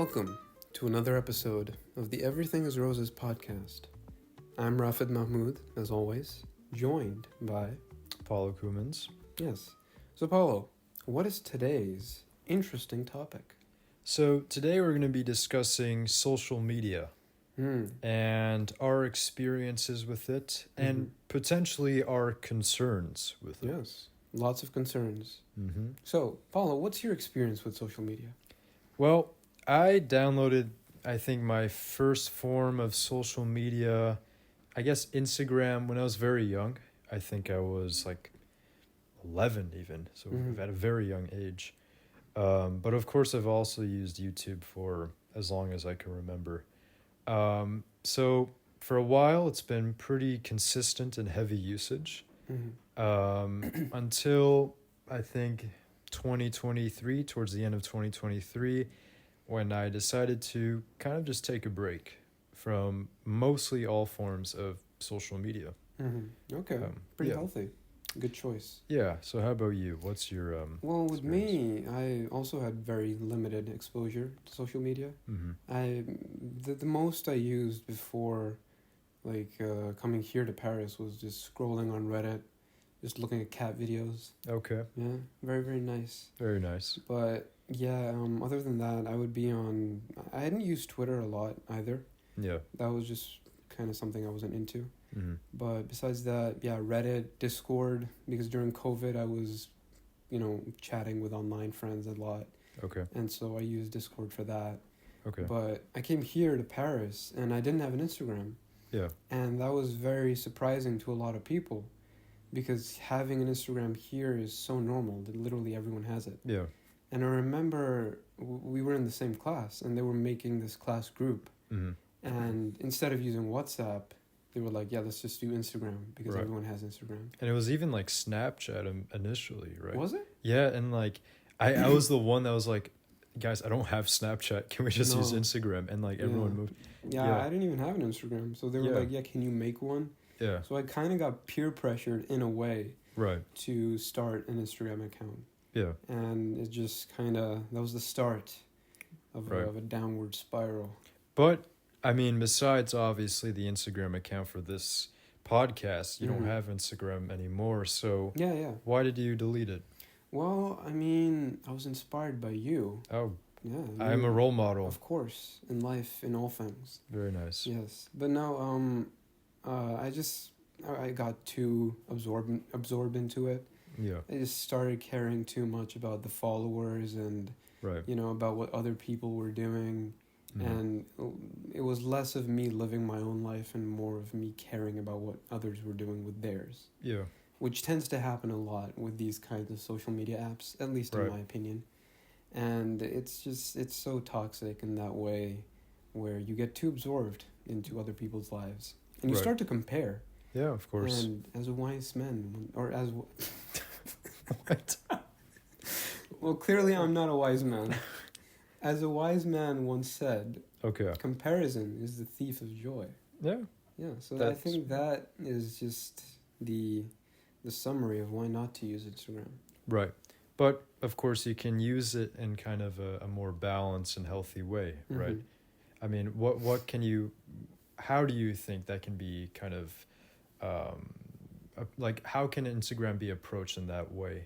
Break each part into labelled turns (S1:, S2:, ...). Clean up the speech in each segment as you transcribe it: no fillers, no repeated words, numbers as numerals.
S1: Welcome to another episode of the Everything is Roses podcast. I'm Rafid Mahmoud, as always, joined by...
S2: Paulo Kumans.
S1: Yes. So, Paulo, what is today's interesting topic?
S2: So today we're going to be discussing social media
S1: Hmm.
S2: and our experiences with it and potentially our concerns with it.
S1: Yes. Lots of concerns.
S2: Mm-hmm.
S1: So, Paulo, what's your experience with social media?
S2: Well, I downloaded, I think, my first form of social media, I guess Instagram, when I was very young. I think I was like 11 even, so at a very young age. But of course, I've also used YouTube for as long as I can remember. So for a while, it's been pretty consistent and heavy usage until I think 2023, towards the end of 2023, when I decided to kind of just take a break from mostly all forms of social media.
S1: Okay. Pretty healthy. Good choice.
S2: Yeah. So how about you? What's your
S1: Well, with
S2: experience?
S1: me, I also had very limited exposure to social media. The most I used before, coming here to Paris, was just scrolling on Reddit, just looking at cat videos.
S2: Okay.
S1: Yeah, very, very nice.
S2: Very nice.
S1: But yeah, other than that, I would be on... I hadn't used Twitter a lot either.
S2: Yeah.
S1: That was just kind of something I wasn't into.
S2: Mm-hmm.
S1: But besides that, yeah, Reddit, Discord, because during COVID I was, chatting with online friends a lot.
S2: Okay.
S1: And so I used Discord for that.
S2: Okay.
S1: But I came here to Paris and I didn't have an Instagram.
S2: Yeah.
S1: And that was very surprising to a lot of people because having an Instagram here is so normal that literally everyone has it.
S2: Yeah.
S1: And I remember we were in the same class and they were making this class group.
S2: Mm-hmm.
S1: And instead of using WhatsApp, they were like, yeah, let's just do Instagram because everyone has Instagram.
S2: And it was even like Snapchat initially, right?
S1: Was it?
S2: Yeah, and like I was the one that was like, guys, I don't have Snapchat. Can we just use Instagram? And like everyone moved.
S1: Yeah, I didn't even have an Instagram. So they were like, yeah, can you make one?
S2: Yeah.
S1: So I kind of got peer pressured in a way to start an Instagram account.
S2: Yeah.
S1: And it just kind of, that was the start of a downward spiral.
S2: But I mean, besides obviously the Instagram account for this podcast, you don't have Instagram anymore. So why did you delete it?
S1: Well, I mean, I was inspired by you.
S2: Oh,
S1: yeah.
S2: I'm a role model.
S1: Of course, in life, in all things.
S2: Very nice.
S1: Yes, but no, I got too absorbed into it.
S2: Yeah.
S1: I just started caring too much about the followers and about what other people were doing. And it was less of me living my own life and more of me caring about what others were doing with theirs.
S2: Yeah.
S1: Which tends to happen a lot with these kinds of social media apps, at least in my opinion. And it's so toxic in that way where you get too absorbed into other people's lives. And you start to compare.
S2: Yeah, of course.
S1: And as a wise man, or as...
S2: What?
S1: Well, clearly I'm not a wise man. As a wise man once said, comparison is the thief of joy.
S2: Yeah.
S1: Yeah, so I think that is just the summary of why not to use Instagram. Right.
S2: But, of course, you can use it in kind of a more balanced and healthy way, right? I mean, what can you... How do you think that can be kind of... how can Instagram be approached in that way?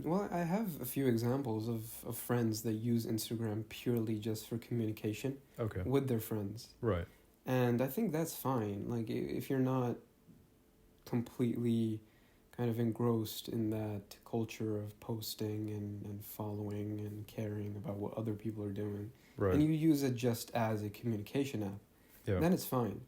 S1: Well, I have a few examples of friends that use Instagram purely just for communication with their friends.
S2: Right.
S1: And I think that's fine. Like, if you're not completely kind of engrossed in that culture of posting and following and caring about what other people are doing, and you use it just as a communication app, then it's fine.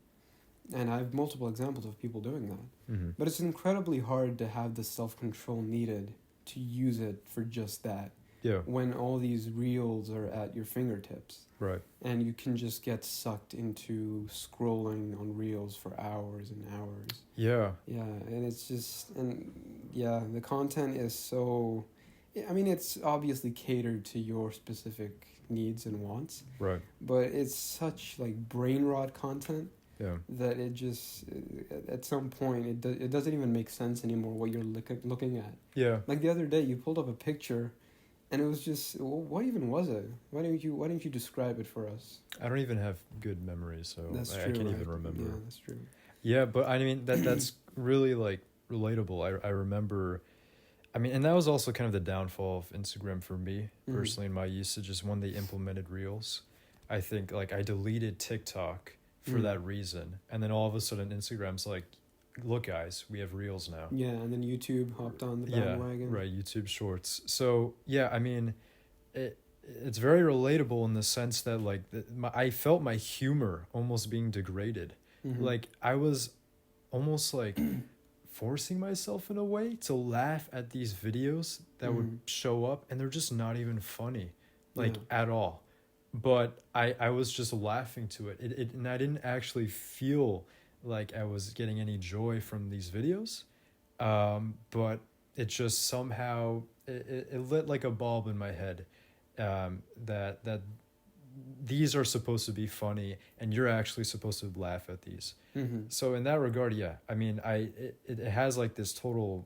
S1: And I have multiple examples of people doing that. But it's incredibly hard to have the self-control needed to use it for just that. Yeah. When all these reels are at your fingertips. Right. And you can just get sucked into scrolling on reels for hours and hours. Yeah. Yeah, and it's just, the content is so, I mean, it's obviously catered to your specific needs and wants. Right. But it's such brain rot content. Yeah. That it just, at some point, it doesn't even make sense anymore what you're looking at. Yeah. Like the other day, you pulled up a picture And it was just, what even was it? Why didn't you describe it for us?
S2: I don't even have good memory, so
S1: That's
S2: I
S1: true.
S2: can't even remember.
S1: Yeah, that's true.
S2: Yeah, but I mean that's really like relatable. I remember. I mean, and that was also kind of the downfall of Instagram for me personally in my usage is when they implemented Reels. I think like I deleted TikTok for that reason, and then all of a sudden Instagram's like, look guys, we have Reels now.
S1: Yeah, and then YouTube hopped on the bandwagon.
S2: Yeah, right, YouTube Shorts. So yeah, I mean, it's very relatable in the sense that like I felt my humor almost being degraded. Like I was almost like forcing myself in a way to laugh at these videos that would show up, and they're just not even funny, like at all. But I was just laughing to it. And I didn't actually feel like I was getting any joy from these videos. But it just somehow it lit like a bulb in my head, that these are supposed to be funny and you're actually supposed to laugh at these. So in that regard, yeah, I mean, it has like this total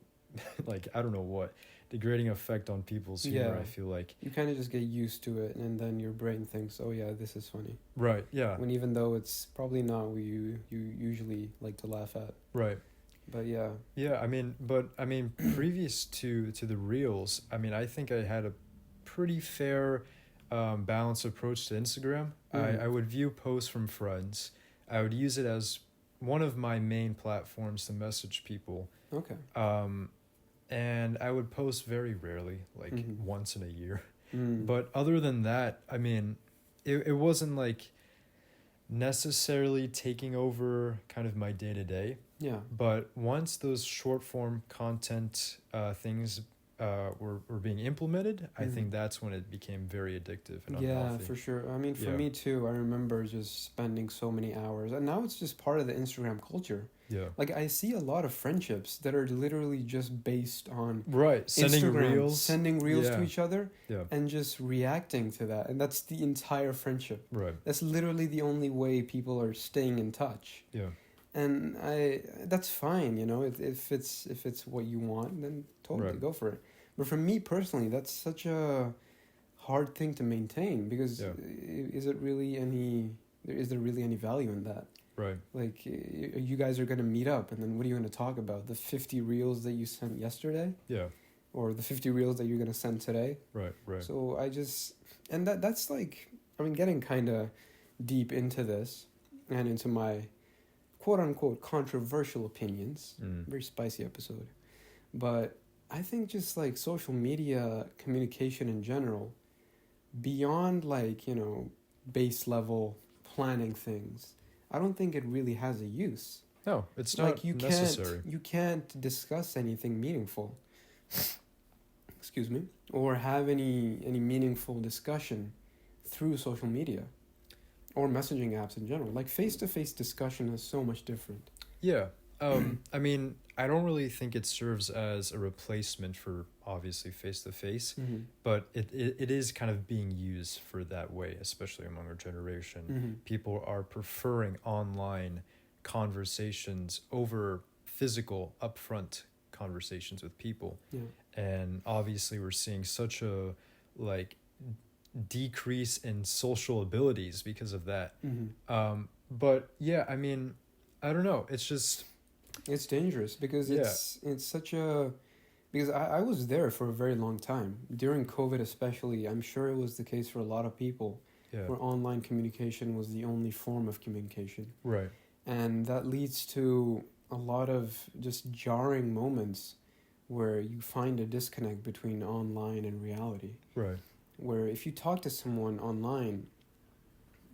S2: like I don't know what degrading effect on people's humor. I feel like
S1: you kind of just get used to it, and then your brain thinks, oh yeah, this is funny,
S2: right? Yeah,
S1: when even though it's probably not what you usually like to laugh at,
S2: right?
S1: But yeah,
S2: I mean previous to the Reels, I mean, I think I had a pretty fair balanced approach to Instagram. I would view posts from friends. I would use it as one of my main platforms to message people.
S1: Okay.
S2: And I would post very rarely, like once in a year. But other than that, I mean, it wasn't like necessarily taking over kind of my day-to-day.
S1: Yeah.
S2: But once those short form content things were being implemented, I think that's when it became very addictive and unhealthy.
S1: Yeah, for sure. I mean, for me too, I remember just spending so many hours, and now it's just part of the Instagram culture.
S2: Yeah.
S1: Like I see a lot of friendships that are literally just based on
S2: sending
S1: Instagram, reels to each other,
S2: and
S1: just reacting to that, and that's the entire friendship.
S2: Right.
S1: That's literally the only way people are staying in touch.
S2: Yeah.
S1: And that's fine, you know, if it's what you want, then totally go for it. But for me personally, that's such a hard thing to maintain, because is there really any value in that?
S2: Right.
S1: Like, you guys are going to meet up, and then what are you going to talk about? The 50 reels that you sent yesterday?
S2: Yeah.
S1: Or the 50 reels that you're going to send today?
S2: Right.
S1: So and that's like, I mean, getting kind of deep into this and into my quote-unquote controversial opinions. Very spicy episode. But I think just like social media communication in general, beyond like, you know, base level planning things, I don't think it really has a use.
S2: No, it's not like necessary.
S1: You can't discuss anything meaningful. Excuse me. Or have any meaningful discussion through social media or messaging apps in general. Like face-to-face discussion is so much different.
S2: Yeah. I mean, I don't really think it serves as a replacement for obviously face-to-face, but it is kind of being used for that way, especially among our generation. People are preferring online conversations over physical, upfront conversations with people. And obviously we're seeing such a like decrease in social abilities because of that. But yeah, I mean, I don't know. It's
S1: dangerous because it's such a, because I was there for a very long time during COVID, especially. I'm sure it was the case for a lot of people where online communication was the only form of communication.
S2: Right.
S1: And that leads to a lot of just jarring moments where you find a disconnect between online and reality.
S2: Right.
S1: Where if you talk to someone online,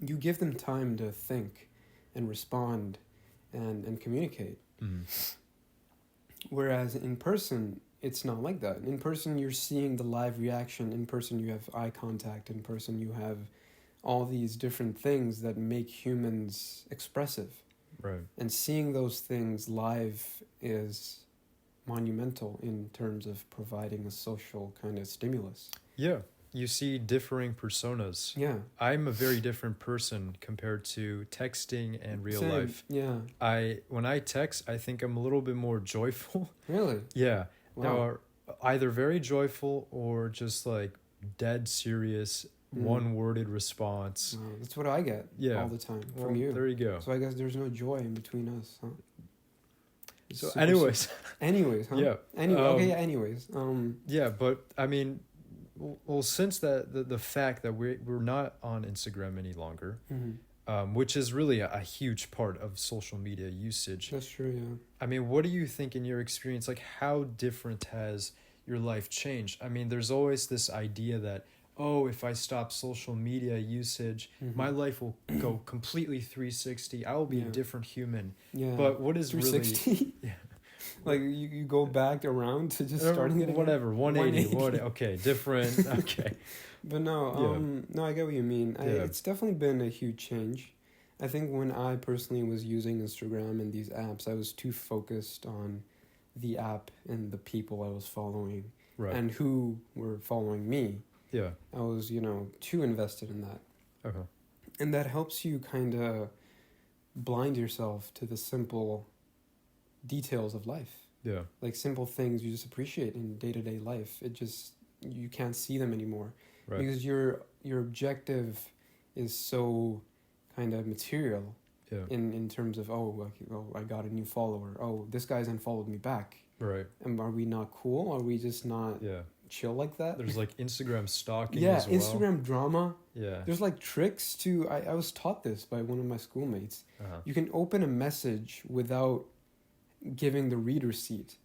S1: you give them time to think and respond and communicate. Whereas in person, it's not like that. In person, you're seeing the live reaction. In person, you have eye contact. In person, you have all these different things that make humans expressive.
S2: Right.
S1: And seeing those things live is monumental in terms of providing a social kind of stimulus.
S2: Yeah. You see differing personas. Yeah. I'm a very different person compared to texting and real life.
S1: Yeah.
S2: When I text, I think I'm a little bit more joyful.
S1: Really?
S2: Yeah.
S1: Wow.
S2: Now, either very joyful or just like dead serious, one-worded response.
S1: That's what I get all the time from you.
S2: There you go.
S1: So I guess there's no joy in between us, huh?
S2: So anyways.
S1: Anyways, huh?
S2: Yeah.
S1: Anyways.
S2: Yeah, but I mean, well, since the fact that we're not on Instagram any longer, which is really a huge part of social media usage.
S1: That's true, yeah.
S2: I mean, what do you think in your experience, like how different has your life changed? I mean, there's always this idea that, oh, if I stop social media usage, my life will go completely 360. I will be a different human.
S1: Yeah.
S2: But what is
S1: 360?
S2: really... Yeah.
S1: Like you go back around to just starting it
S2: whatever, 180. Okay, different. Okay.
S1: But no, I get what you mean. It's definitely been a huge change. I think when I personally was using Instagram and these apps, I was too focused on the app and the people I was following and who were following me.
S2: Yeah.
S1: I was, too invested in that.
S2: Okay.
S1: And that helps you kind of blind yourself to the simple details of life.
S2: Yeah.
S1: Like simple things you just appreciate in day-to-day life. You can't see them anymore. Right. Because your objective is so kind of material. Yeah. In terms of, I got a new follower. Oh, this guy's unfollowed me back. Right. And are we not cool? Are we just not chill like that?
S2: There's like Instagram stalking as well.
S1: Instagram drama.
S2: Yeah.
S1: There's like tricks to... I was taught this by one of my schoolmates. You can open a message without giving the reader seat.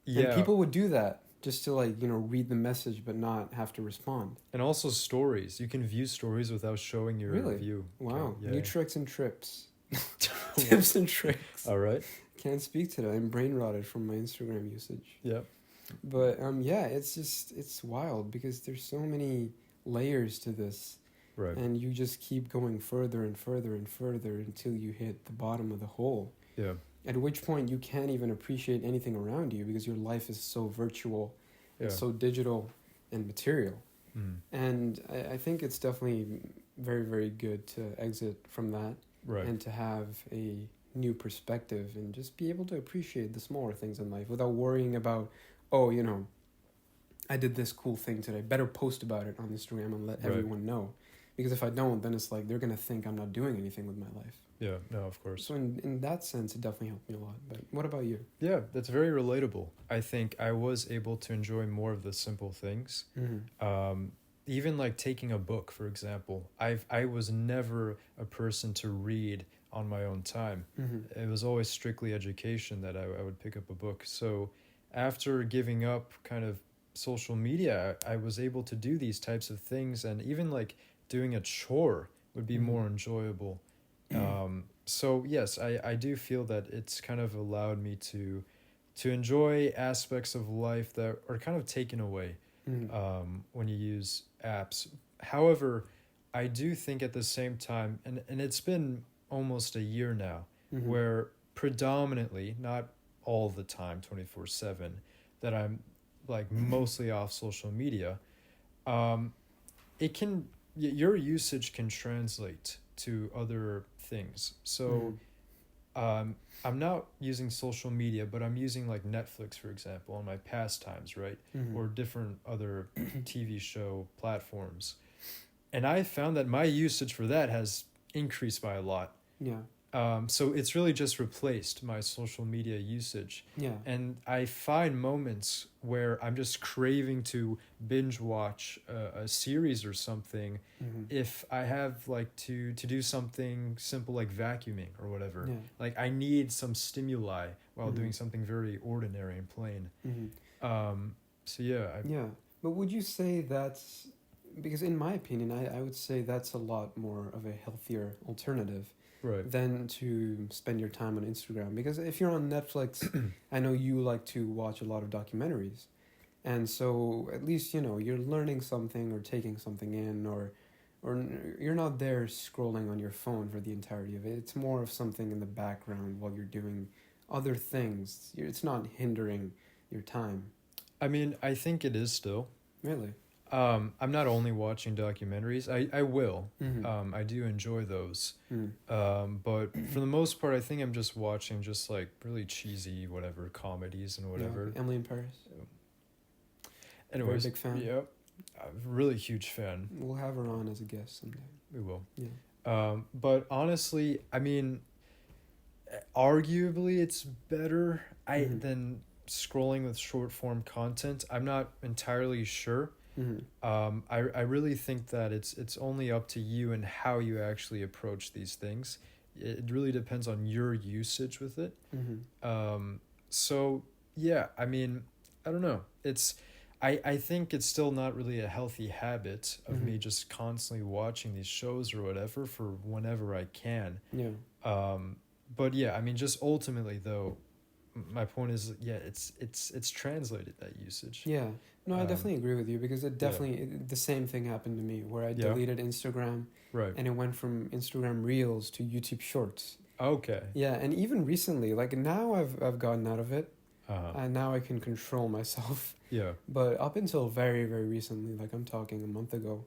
S1: Yeah. And people would do that just to read the message but not have to respond.
S2: And also stories. You can view stories without showing your view.
S1: Wow. New tricks and trips. Tips and tricks.
S2: All right.
S1: Can't speak to that. I'm brain rotted from my Instagram usage.
S2: Yeah.
S1: But it's wild because there's so many layers to this. Right. And you just keep going further and further and further until you hit the bottom of the hole. Yeah. At which point you can't even appreciate anything around you because your life is so virtual and so digital and material. And I think it's definitely very, very good to exit from that and to have a new perspective and just be able to appreciate the smaller things in life without worrying about, I did this cool thing today. Better post about it on Instagram and let everyone know. Because if I don't, then it's like they're going to think I'm not doing anything with my life.
S2: Yeah, no, of course.
S1: So in that sense, it definitely helped me a lot. But what about you?
S2: Yeah, that's very relatable. I think I was able to enjoy more of the simple things. Even like taking a book, for example. I was never a person to read on my own time. It was always strictly education that I would pick up a book. So after giving up kind of social media, I was able to do these types of things, and even like doing a chore would be more enjoyable. So yes, I do feel that it's kind of allowed me to enjoy aspects of life that are kind of taken away when you use apps. However, I do think at the same time, and it's been almost a year now, where predominantly, not all the time, 24/7, that I'm like mostly off social media. Your usage can translate to other things. So I'm not using social media, but I'm using like Netflix, for example, on my pastimes, right? Or different other TV show platforms. And I found that my usage for that has increased by a lot. Yeah. So it's really just replaced my social media usage. Yeah. And I find moments where I'm just craving to binge watch a series or something if I have like to do something simple like vacuuming or whatever. Yeah. Like I need some stimuli while doing something very ordinary and plain. So yeah.
S1: But would you say that's... Because in my opinion, I would say that's a lot more of a healthier alternative. Right. Than to spend your time on Instagram. Because if you're on Netflix, I know you like to watch a lot of documentaries. And so at least, you're learning something or taking something in, or you're not there scrolling on your phone for the entirety of it. It's more of something in the background while you're doing other things. It's not hindering your time.
S2: I mean, I think it is still.
S1: Really?
S2: I'm not only watching documentaries. I will. I do enjoy those. But for the most part, I think I'm just watching just like really cheesy whatever comedies and whatever.
S1: Yeah, Emily in Paris.
S2: Anyways,
S1: very big fan.
S2: Yep. I'm a really huge fan.
S1: We'll have her on as a guest someday.
S2: We will.
S1: Yeah.
S2: But honestly, I mean, arguably it's better than scrolling with short form content. I'm not entirely sure. I really think that it's only up to you and how you actually approach these things. It really depends on your usage with it. So yeah, I mean, I don't know. I think it's still not really a healthy habit of me just constantly watching these shows or whatever for whenever I can.
S1: Yeah.
S2: But yeah, I mean, just ultimately though, my point is, yeah, it's translated, that usage.
S1: Yeah. No, I definitely agree with you, because the same thing happened to me where I deleted Instagram.
S2: Right.
S1: And it went from Instagram Reels to YouTube Shorts.
S2: Okay.
S1: Yeah, and even recently, like now I've gotten out of it. And now I can control myself.
S2: Yeah.
S1: But up until very, very recently, like I'm talking a month ago,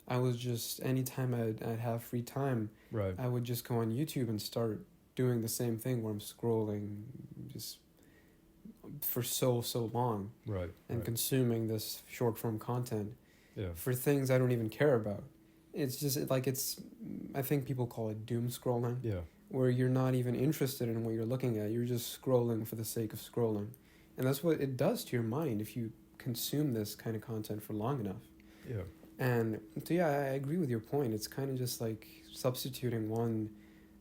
S1: I was just, anytime I'd have free time,
S2: right,
S1: I would just go on YouTube and start doing the same thing where I'm scrolling just for so long.
S2: Right.
S1: And consuming this short form content.
S2: Yeah.
S1: For things I don't even care about. It's just like I think people call it doom scrolling.
S2: Yeah.
S1: Where you're not even interested in what you're looking at. You're just scrolling for the sake of scrolling. And that's what it does to your mind if you consume this kind of content for long enough.
S2: Yeah.
S1: And so, yeah, I agree with your point. It's kind of just like substituting one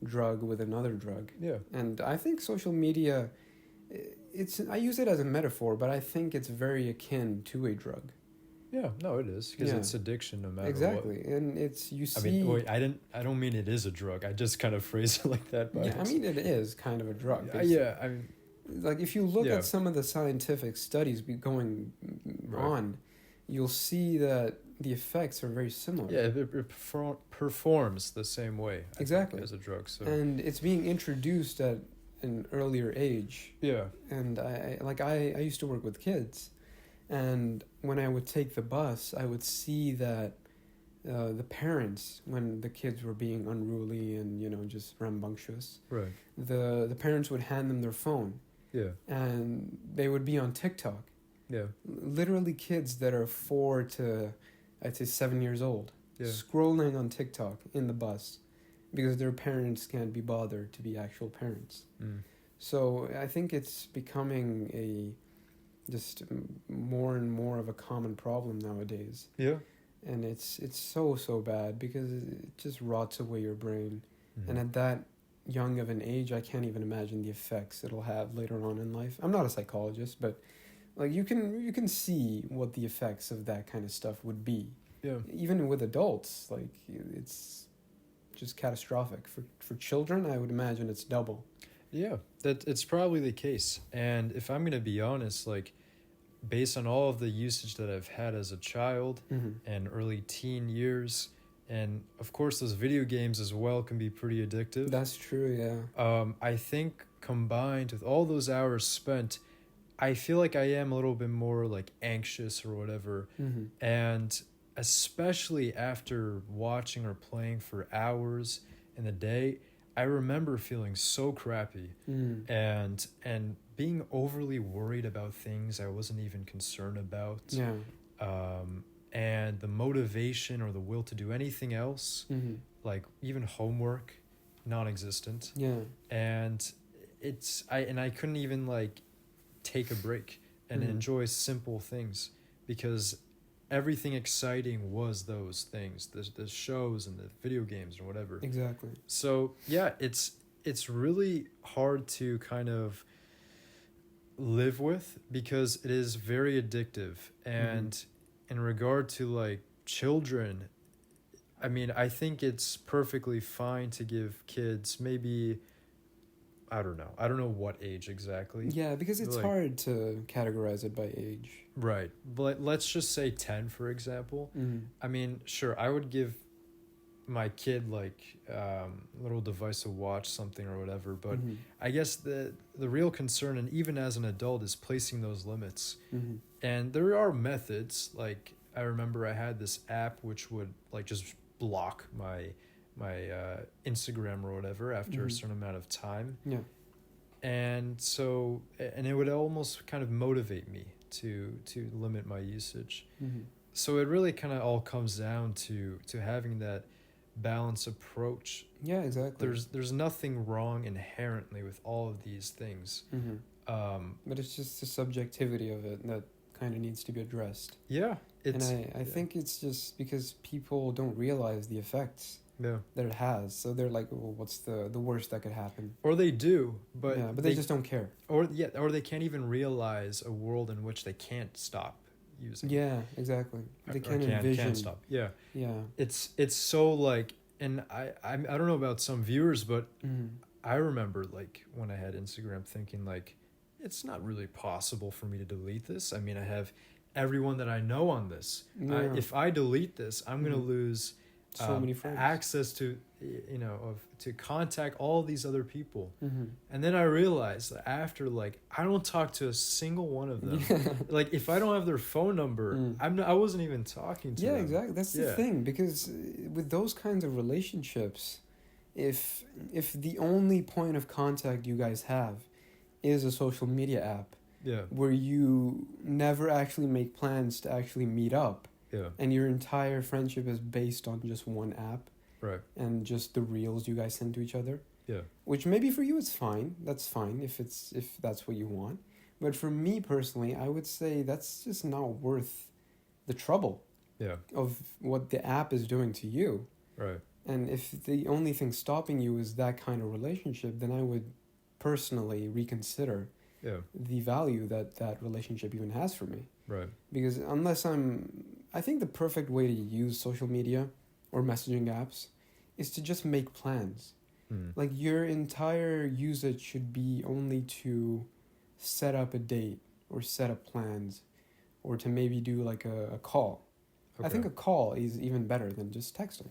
S1: drug with another drug.
S2: Yeah.
S1: And I think social media, I use it as a metaphor, but I think it's very akin to a drug.
S2: Yeah, no, it is, because it's addiction no matter what.
S1: Exactly, and you see.
S2: I mean, wait, I don't mean it is a drug. I just kind of phrase it like that.
S1: Yeah, I mean it is kind of a drug.
S2: Yeah, I mean,
S1: like if you look at some of the scientific studies going on, you'll see that the effects are very similar.
S2: Yeah, it performs the same way.
S1: Exactly,
S2: as a drug. So,
S1: and it's being introduced at an earlier age.
S2: Yeah,
S1: and I used to work with kids. And when I would take the bus, I would see that the parents, when the kids were being unruly and just rambunctious,
S2: right,
S1: the parents would hand them their phone.
S2: Yeah.
S1: And they would be on TikTok.
S2: Yeah.
S1: Literally kids that are 4 to, I'd say, 7 years old, scrolling on TikTok in the bus because their parents can't be bothered to be actual parents. So I think it's becoming just more and more of a common problem nowadays.
S2: Yeah.
S1: And it's so bad because it just rots away your brain. And at that young of an age, I can't even imagine the effects it'll have later on in life. I'm not a psychologist, but like you can see what the effects of that kind of stuff would be.
S2: Yeah.
S1: Even with adults, like it's just catastrophic. For children, I would imagine it's double.
S2: Yeah, that it's probably the case. And if I'm going to be honest, like based on all of the usage that I've had as a child and early teen years, and of course those video games as well can be pretty addictive.
S1: That's true, yeah.
S2: I think combined with all those hours spent, I feel like I am a little bit more like anxious or whatever. And especially after watching or playing for hours in the day, I remember feeling so crappy and being overly worried about things I wasn't even concerned about.
S1: Yeah.
S2: And the motivation or the will to do anything else, like even homework, non-existent.
S1: Yeah.
S2: And I couldn't even like take a break and enjoy simple things because everything exciting was those things, the shows and the video games or whatever.
S1: Exactly.
S2: So yeah, it's really hard to kind of live with because it is very addictive. And in regard to like children, I mean, I think it's perfectly fine to give kids maybe, I don't know what age exactly.
S1: Yeah, because it's hard to categorize it by age.
S2: Right. But let's just say 10, for example. I mean, sure, I would give my kid like a little device to watch something or whatever, but I guess the real concern, and even as an adult, is placing those limits. And there are methods. Like I remember I had this app which would like just block my Instagram or whatever after a certain amount of time.
S1: Yeah.
S2: And so, and it would almost kind of motivate me to limit my usage. so it really kind of all comes down to having that balanced approach.
S1: Yeah, exactly.
S2: There's nothing wrong inherently with all of these things.
S1: But it's just the subjectivity of it that kind of needs to be addressed.
S2: Yeah,
S1: I think it's just because people don't realize the effects that it has. So they're like, well, what's the worst that could happen?
S2: Or they do, but
S1: they just don't care.
S2: Or they can't even realize a world in which they can't stop using.
S1: Yeah, exactly. They can't envision.
S2: Can't stop. Yeah.
S1: Yeah.
S2: It's so like, and I don't know about some viewers, but I remember like when I had Instagram thinking like, it's not really possible for me to delete this. I mean, I have everyone that I know on this.
S1: Yeah.
S2: If I delete this, I'm gonna lose
S1: so many friends,
S2: access to to contact all these other people.
S1: And
S2: then I realized that after like I don't talk to a single one of them. Like if I don't have their phone number, I wasn't even talking to them.
S1: Yeah, exactly. That's the thing, because with those kinds of relationships, if the only point of contact you guys have is a social media app, where you never actually make plans to actually meet up, and your entire friendship is based on just one app,
S2: right,
S1: and just the reels you guys send to each other,
S2: which
S1: maybe for you it's fine. That's fine if that's what you want. But for me personally, I would say that's just not worth the trouble of what the app is doing to you.
S2: Right.
S1: And if the only thing stopping you is that kind of relationship, then I would personally reconsider the value that relationship even has for me.
S2: Right.
S1: Because I think the perfect way to use social media or messaging apps is to just make plans. Like your entire usage should be only to set up a date or set up plans, or to maybe do like a call. Okay. I think a call is even better than just texting.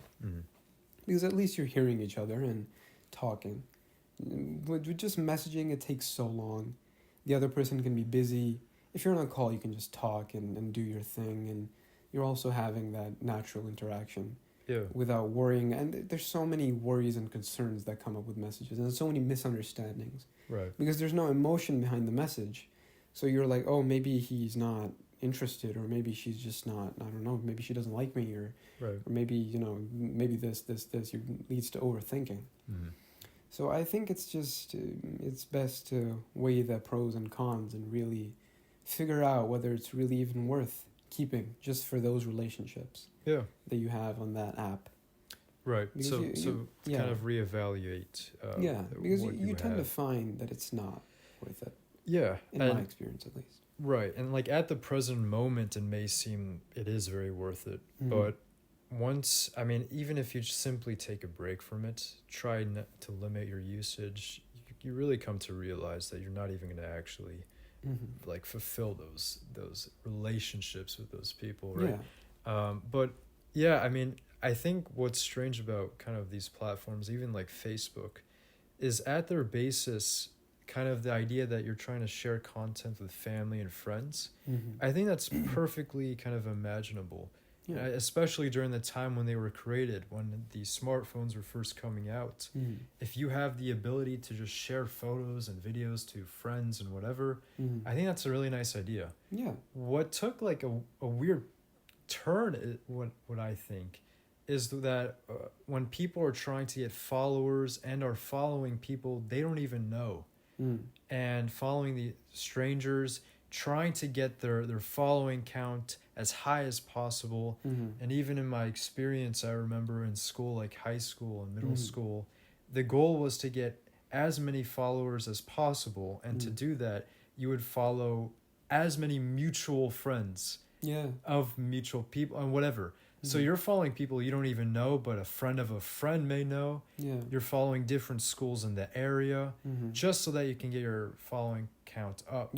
S1: Because at least you're hearing each other and talking. With just messaging, it takes so long. The other person can be busy. If you're on a call, you can just talk and do your thing, and you're also having that natural interaction without worrying. And there's so many worries and concerns that come up with messages, and there's so many misunderstandings.
S2: Right.
S1: Because there's no emotion behind the message. So you're like, oh, maybe he's not interested, or maybe she's just not, I don't know, maybe she doesn't like me, or maybe, maybe this leads to overthinking. So I think it's just, it's best to weigh the pros and cons and really figure out whether it's really even worth keeping just for those relationships that you have on that app.
S2: Right. Because so kind of reevaluate.
S1: Because you tend to find that it's not worth it.
S2: Yeah.
S1: In my experience, at least.
S2: Right. And like at the present moment, it may seem it is very worth it. But even if you simply take a break from it, try to limit your usage, you really come to realize that you're not even going to actually like fulfill those relationships with those people, right? But I think what's strange about kind of these platforms, even like Facebook, is at their basis kind of the idea that you're trying to share content with family and friends. I think that's perfectly kind of imaginable. Especially during the time when they were created, when the smartphones were first coming out. If you have the ability to just share photos and videos to friends and whatever, I think that's a really nice idea. What took like a weird turn, what I think, is that when people are trying to get followers and are following people they don't even know, and following the strangers, trying to get their following count as high as possible. And even in my experience, I remember in school, like high school and middle school, the goal was to get as many followers as possible, and to do that you would follow as many mutual friends of mutual people and whatever. So you're following people you don't even know, but a friend of a friend may know. You're following different schools in the area, just so that you can get your following count up.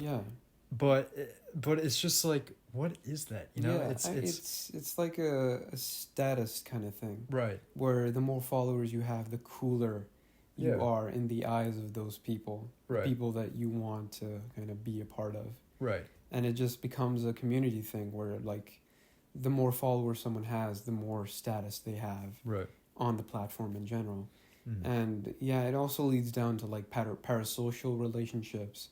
S2: But it's just like, what is that?
S1: It's like a status kind of thing,
S2: right?
S1: Where the more followers you have, the cooler you are in the eyes of those people,
S2: right?
S1: People that you want to kind of be a part of,
S2: right? And
S1: it just becomes a community thing where like the more followers someone has, the more status they have,
S2: right,
S1: on the platform in general. And it also leads down to like parasocial relationships,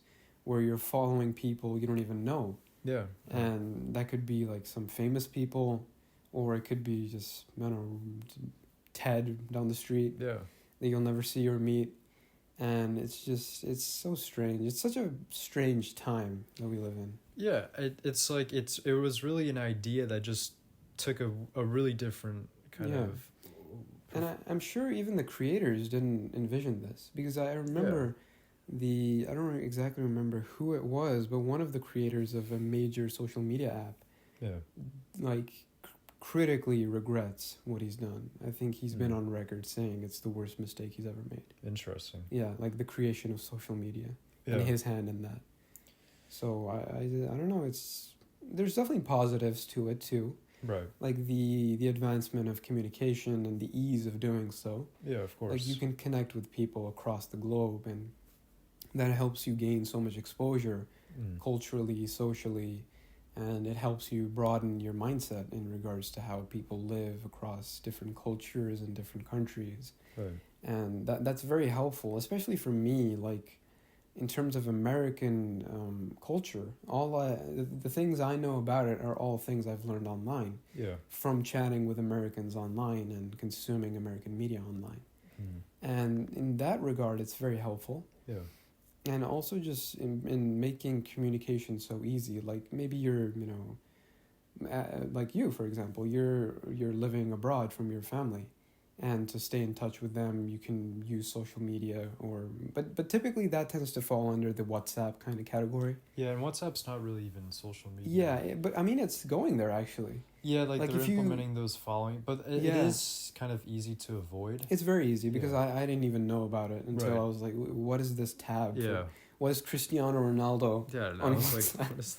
S1: where you're following people you don't even know.
S2: Yeah.
S1: And that could be like some famous people, or it could be just, I don't know, Ted down the street
S2: Yeah.
S1: that you'll never see or meet. And it's so strange. It's such a strange time that we live in.
S2: Yeah, it was really an idea that just took a really different kind of.
S1: And I'm sure even the creators didn't envision this, because I remember I don't exactly remember who it was, but one of the creators of a major social media app, like critically regrets what he's done. I think he's been on record saying it's the worst mistake he's ever made.
S2: Interesting.
S1: Yeah, like the creation of social media and his hand in that. So I don't know. There's definitely positives to it too.
S2: Right.
S1: Like the advancement of communication and the ease of doing so.
S2: Yeah, of course.
S1: Like you can connect with people across the globe, and that helps you gain so much exposure culturally, socially, and it helps you broaden your mindset in regards to how people live across different cultures and different countries.
S2: Right.
S1: And that's very helpful, especially for me, like in terms of American culture. The things I know about it are all things I've learned online.
S2: Yeah.
S1: From chatting with Americans online and consuming American media online. And in that regard, it's very helpful.
S2: Yeah.
S1: And also just in making communication so easy. Like maybe you're, like you, for example, you're living abroad from your family, and to stay in touch with them, you can use social media, but typically that tends to fall under the WhatsApp kind of category.
S2: Yeah, and WhatsApp's not really even social media.
S1: Yeah, but I mean, it's going there actually.
S2: Yeah, like they're implementing those following, but it is kind of easy to avoid.
S1: It's very easy because I didn't even know about it until I was like, what is this tab?
S2: Yeah.
S1: What is Cristiano Ronaldo?
S2: Yeah, I was like, what is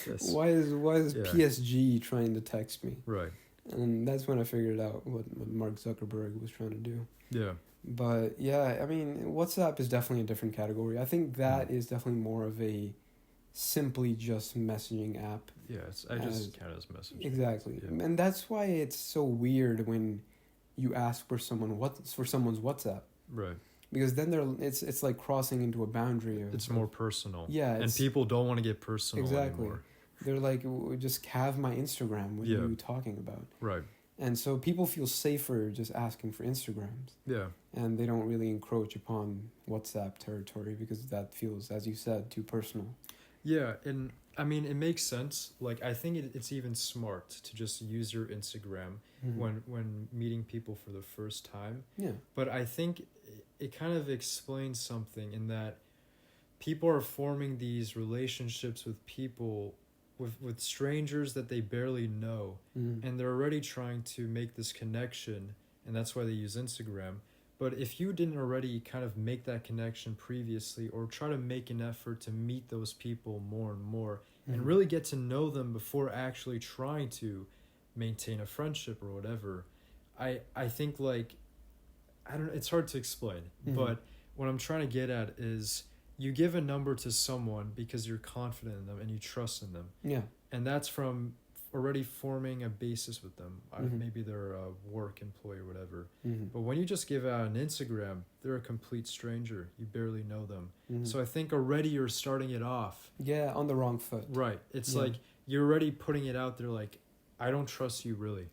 S2: this?
S1: Why is PSG trying to text me?
S2: Right.
S1: And that's when I figured out what Mark Zuckerberg was trying to do.
S2: Yeah.
S1: But yeah, I mean, WhatsApp is definitely a different category. I think that is definitely more of a simply just messaging app.
S2: Yeah, I just count as messaging.
S1: Exactly.
S2: Yeah.
S1: And that's why it's so weird when you ask for someone's WhatsApp.
S2: Right.
S1: Because then it's like crossing into a boundary.
S2: It's more personal.
S1: Yeah.
S2: And people don't want to get personal anymore.
S1: They're like, just have my Instagram. What are you talking about?
S2: Right.
S1: And so people feel safer just asking for Instagrams.
S2: Yeah. And
S1: they don't really encroach upon WhatsApp territory because that feels, as you said, too personal.
S2: Yeah, and I mean, it makes sense. Like, I think it's even smart to just use your Instagram when meeting people for the first time.
S1: Yeah.
S2: But I think it kind of explains something in that people are forming these relationships with people, with strangers that they barely know. And they're already trying to make this connection, and that's why they use Instagram. But if you didn't already kind of make that connection previously, or try to make an effort to meet those people more and more, and really get to know them before actually trying to maintain a friendship or whatever, I think, like, I don't know, it's hard to explain, but what I'm trying to get at is you give a number to someone because you're confident in them and you trust in them. Yeah. And that's from already forming a basis with them. Maybe they're a work employee or whatever. But when you just give out an Instagram, they're a complete stranger. You barely know them. So I think already you're starting it off.
S1: Yeah, on the wrong foot.
S2: Right. It's like you're already putting it out there like, I don't trust you really.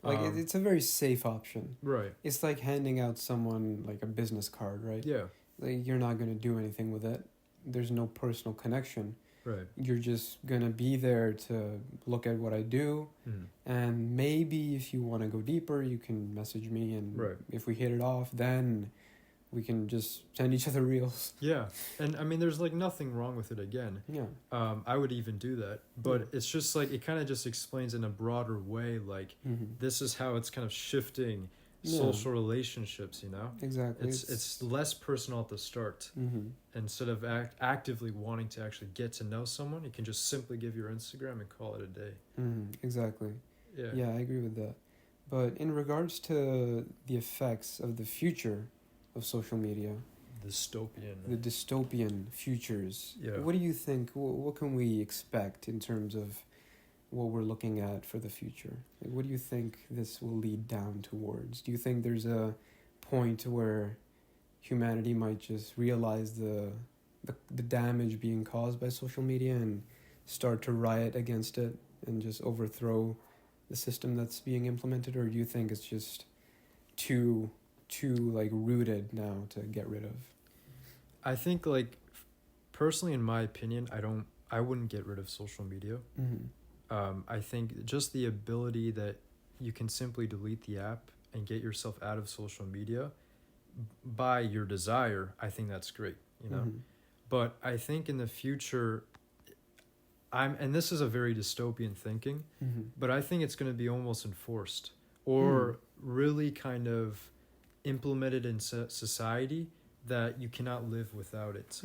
S1: Like it's a very safe option.
S2: Right.
S1: It's like handing out someone like a business card, right?
S2: Yeah.
S1: Like you're not going to do anything with it. There's no personal connection.
S2: Right.
S1: You're just going to be there to look at what I do. And maybe if you want to go deeper, you can message me. And if we hit it off, then we can just send each other reels.
S2: Yeah. And I mean, there's like nothing wrong with it again.
S1: Yeah.
S2: I would even do that. But it's just like, it kind of just explains in a broader way, like this is how it's kind of shifting social relationships, you know?
S1: Exactly.
S2: It's less personal at the start. Instead of actively wanting to actually get to know someone, you can just simply give your Instagram and call it a day.
S1: Exactly.
S2: Yeah,
S1: I agree with that. But in regards to the effects of the future of social media, the dystopian futures, what do you think, what can we expect in terms of what we're looking at for the future? Like, what do you think this will lead down towards? Do you think there's a point where humanity might just realize the damage being caused by social media and start to riot against it and just overthrow the system that's being implemented, or do you think it's just too like rooted now to get rid of?
S2: I think like personally, in my opinion, I wouldn't get rid of social media. I think just the ability that you can simply delete the app and get yourself out of social media by your desire, I think that's great, you know. But I think in the future, and this is a very dystopian thinking, but I think it's going to be almost enforced or really kind of implemented in society that you cannot live without it.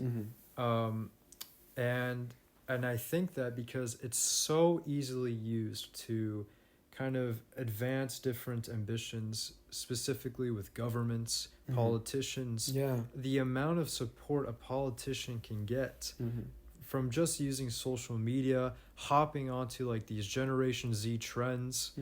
S2: And I think that because it's so easily used to kind of advance different ambitions, specifically with governments, politicians, the amount of support a politician can get from just using social media, hopping onto like these Generation Z trends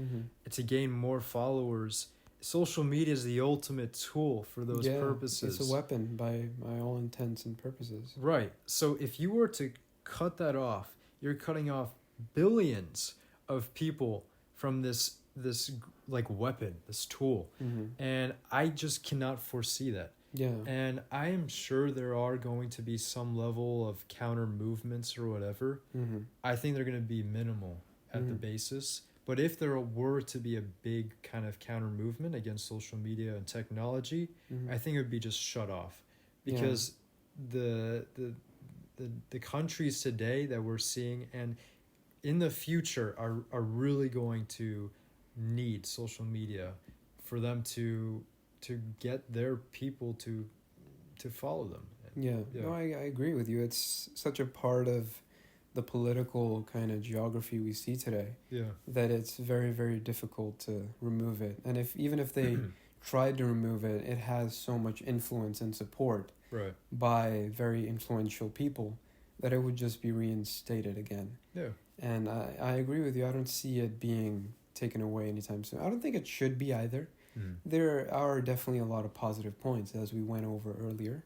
S2: to gain more followers. Social media is the ultimate tool for those purposes.
S1: It's a weapon by all intents and purposes.
S2: Right. So if you were to cut that off, you're cutting off billions of people from this like weapon, this tool. And I just cannot foresee that.
S1: Yeah.
S2: And I am sure there are going to be some level of counter movements or whatever. I think they're going to be minimal at the basis. But if there were to be a big kind of counter movement against social media and technology, I think it would be just shut off. Because the countries today that we're seeing and in the future are really going to need social media for them to get their people to follow them.
S1: No, I agree with you. It's such a part of the political kind of geography we see today that it's very, very difficult to remove it. And even if they tried to remove it, it has so much influence and support by very influential people that it would just be reinstated again. And I agree with you. I don't see it being taken away anytime soon. I don't think it should be either. There are definitely a lot of positive points, as we went over earlier.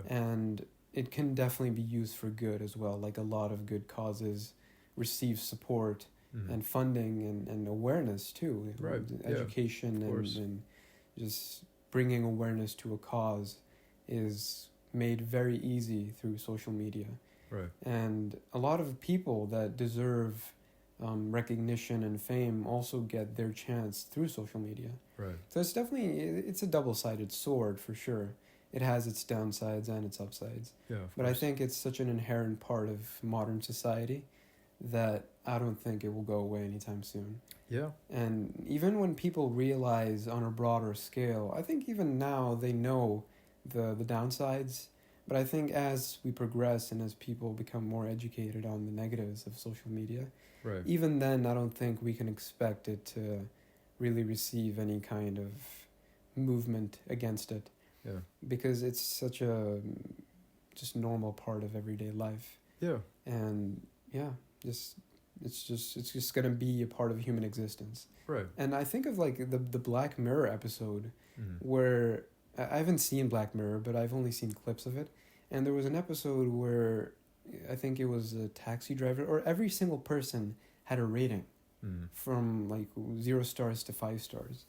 S1: And it can definitely be used for good as well. Like a lot of good causes receive support and funding and awareness too. Education and just bringing awareness to a cause is made very easy through social media. And a lot of people that deserve recognition and fame also get their chance through social media. So it's a double-sided sword for sure. It has its downsides and its upsides. But I think it's such an inherent part of modern society that I don't think it will go away anytime soon. And even when people realize on a broader scale, I think even now they know the downsides. But I think as we progress and as people become more educated on the negatives of social media, even then I don't think we can expect it to really receive any kind of movement against it. Because it's such a just normal part of everyday life. And it's just gonna be a part of human existence. And I think of like the Black Mirror episode where I haven't seen Black Mirror, but I've only seen clips of it. And there was an episode where I think it was a taxi driver, or every single person had a rating from like 0 stars to 5 stars.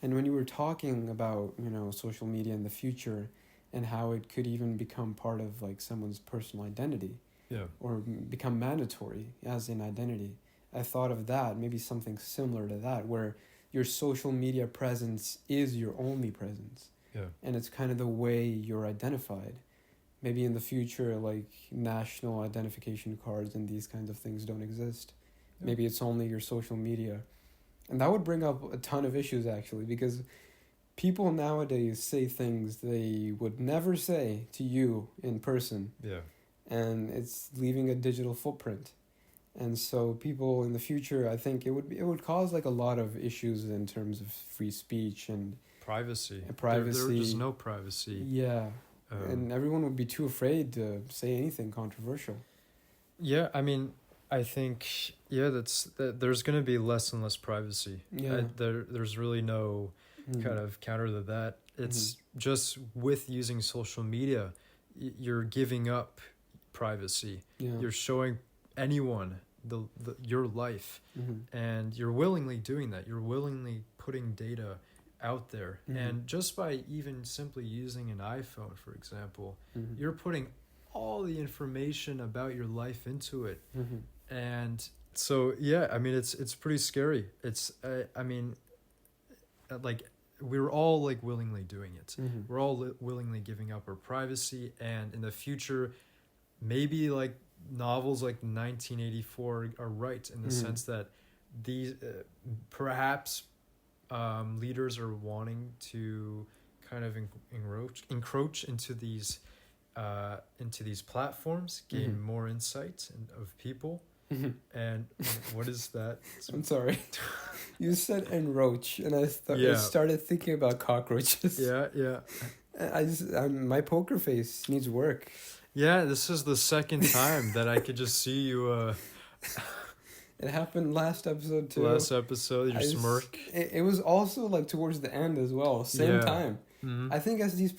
S1: And when you were talking about, social media in the future and how it could even become part of like someone's personal identity or become mandatory as an identity, I thought of that, maybe something similar to that, where your social media presence is your only presence. And it's kind of the way you're identified. Maybe in the future, like national identification cards and these kinds of things don't exist. Maybe it's only your social media. And that would bring up a ton of issues, actually, because people nowadays say things they would never say to you in person. And it's leaving a digital footprint. And so people in the future, I think it would cause like a lot of issues in terms of free speech and
S2: privacy.
S1: There's
S2: no privacy.
S1: And everyone would be too afraid to say anything controversial.
S2: I mean, I think there's going to be less and less privacy. There's really no kind of counter to that. It's just with using social media, you're giving up privacy. You're showing anyone your life, and you're willingly doing that. You're willingly putting data out there, and just by even simply using an iPhone, for example, you're putting all the information about your life into it, and so yeah, I mean it's pretty scary. It's I mean, like we're all like willingly doing it. We're all willingly giving up our privacy, and in the future, maybe like novels like 1984 are right in the sense that these perhaps leaders are wanting to kind of encroach into these platforms, gain more insight of people. And what is that?
S1: I'm sorry. You said enroach, and I started thinking about cockroaches.
S2: Yeah.
S1: My poker face needs work.
S2: Yeah, this is the second time that I could just see you.
S1: It happened last episode too.
S2: Last episode, your smirk.
S1: It was also like towards the end as well, same time. I think as these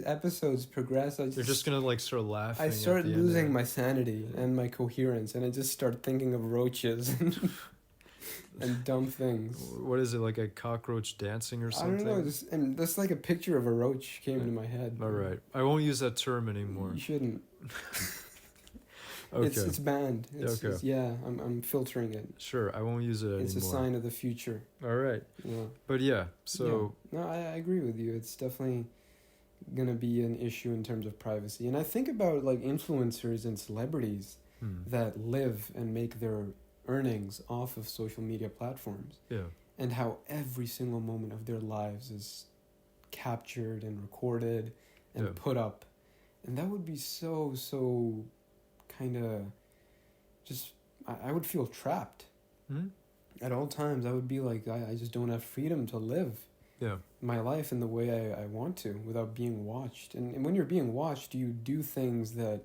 S1: episodes progress,
S2: you're just gonna like start laughing.
S1: I start losing my sanity and my coherence, and I just start thinking of roaches and dumb things.
S2: What is it, like a cockroach dancing or something?
S1: I don't know. And just like a picture of a roach came into my head.
S2: All right, I won't use that term anymore.
S1: You shouldn't.
S2: Okay.
S1: It's banned. I'm filtering it.
S2: Sure, I won't use it anymore.
S1: It's a sign of the future.
S2: All right.
S1: Yeah.
S2: But yeah, so...
S1: Yeah. No, I agree with you. It's definitely going to be an issue in terms of privacy. And I think about like influencers and celebrities that live and make their earnings off of social media platforms.
S2: Yeah.
S1: And how every single moment of their lives is captured and recorded and put up. And that would be so kind of just, I would feel trapped. At all times. I would be like, I just don't have freedom to live my life in the way I want to without being watched. And when you're being watched, you do things that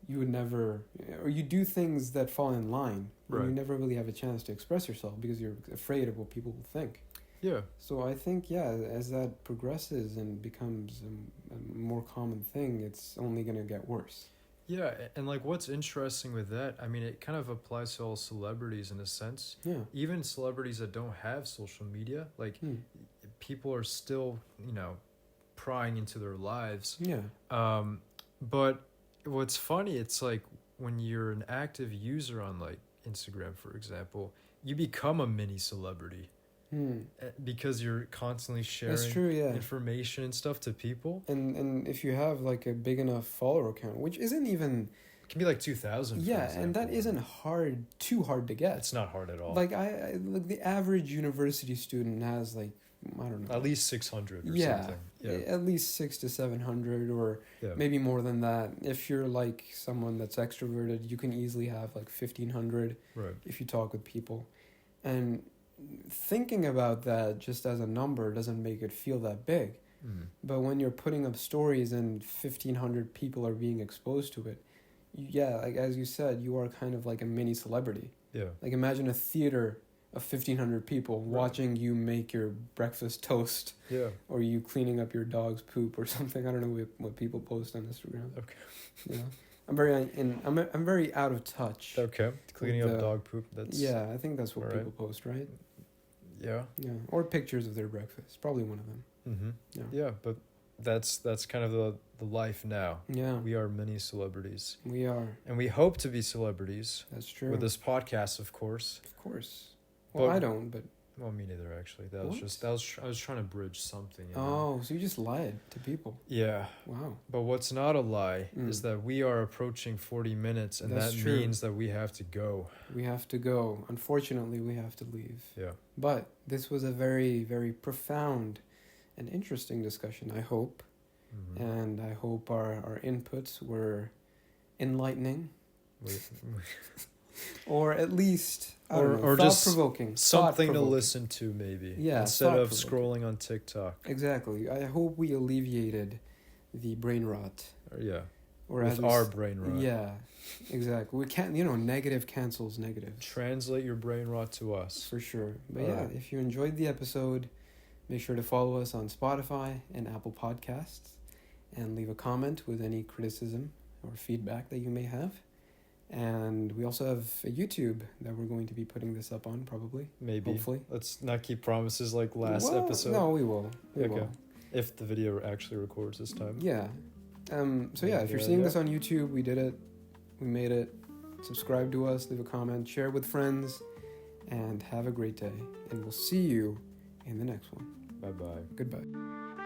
S1: you would never, or you do things that fall in line. Right. And you never really have a chance to express yourself because you're afraid of what people will think.
S2: Yeah.
S1: So I think, as that progresses and becomes a more common thing, it's only going to get worse.
S2: Yeah, and like what's interesting with that, I mean, it kind of applies to all celebrities in a sense. Yeah. Even celebrities that don't have social media, like people are still, prying into their lives. Yeah. But what's funny, it's like when you're an active user on like Instagram, for example, you become a mini celebrity. Because you're constantly sharing information and stuff to people. And
S1: if you have like a big enough follower count, which isn't even...
S2: It can be like 2,000.
S1: Yeah, and that isn't too hard to get.
S2: It's not hard at all.
S1: Like like the average university student has like, I don't know.
S2: At least 600 or something.
S1: Yeah, at least 600 to 700 or maybe more than that. If you're like someone that's extroverted, you can easily have like 1,500 if you talk with people. And thinking about that just as a number doesn't make it feel that big. But when you're putting up stories and 1,500 people are being exposed to it, like as you said, you are kind of like a mini celebrity. Yeah. Like imagine a theater of 1,500 people watching you make your breakfast toast. Yeah. Or you cleaning up your dog's poop or something. I don't know what people post on Instagram. Okay. Yeah. I'm very out of touch.
S2: Okay. Cleaning up dog poop.
S1: I think that's what people post, right? Yeah. Yeah. Or pictures of their breakfast. Probably one of them.
S2: Yeah, but that's kind of the life now. Yeah. We are mini celebrities.
S1: We are.
S2: And we hope to be celebrities.
S1: That's true.
S2: With this podcast, of course.
S1: Of course. Well, I don't, but...
S2: Well, me neither, actually. I was trying to bridge something.
S1: Oh, so you just lied to people.
S2: Yeah. Wow. But what's not a lie is that we are approaching 40 minutes, and that means that we have to go.
S1: We have to go. Unfortunately, we have to leave. Yeah. But this was a very, very profound and interesting discussion, I hope. And I hope our inputs were enlightening. Or at least... or thought-provoking.
S2: Something to listen to, maybe. Yeah, instead of scrolling on TikTok.
S1: Exactly. I hope we alleviated the brain rot.
S2: Or with our brain rot.
S1: Yeah, exactly. We can't, negative cancels negative.
S2: Translate your brain rot to us.
S1: For sure. But if you enjoyed the episode, make sure to follow us on Spotify and Apple Podcasts and leave a comment with any criticism or feedback that you may have. And we also have a YouTube that we're going to be putting this up on, probably.
S2: Maybe.
S1: Hopefully.
S2: Let's not keep promises like last episode.
S1: No, we will. We will.
S2: If the video actually records this time.
S1: Yeah. If you're seeing this on YouTube, we did it. We made it. Subscribe to us, leave a comment, share with friends, and have a great day. And we'll see you in the next one.
S2: Bye-bye.
S1: Goodbye.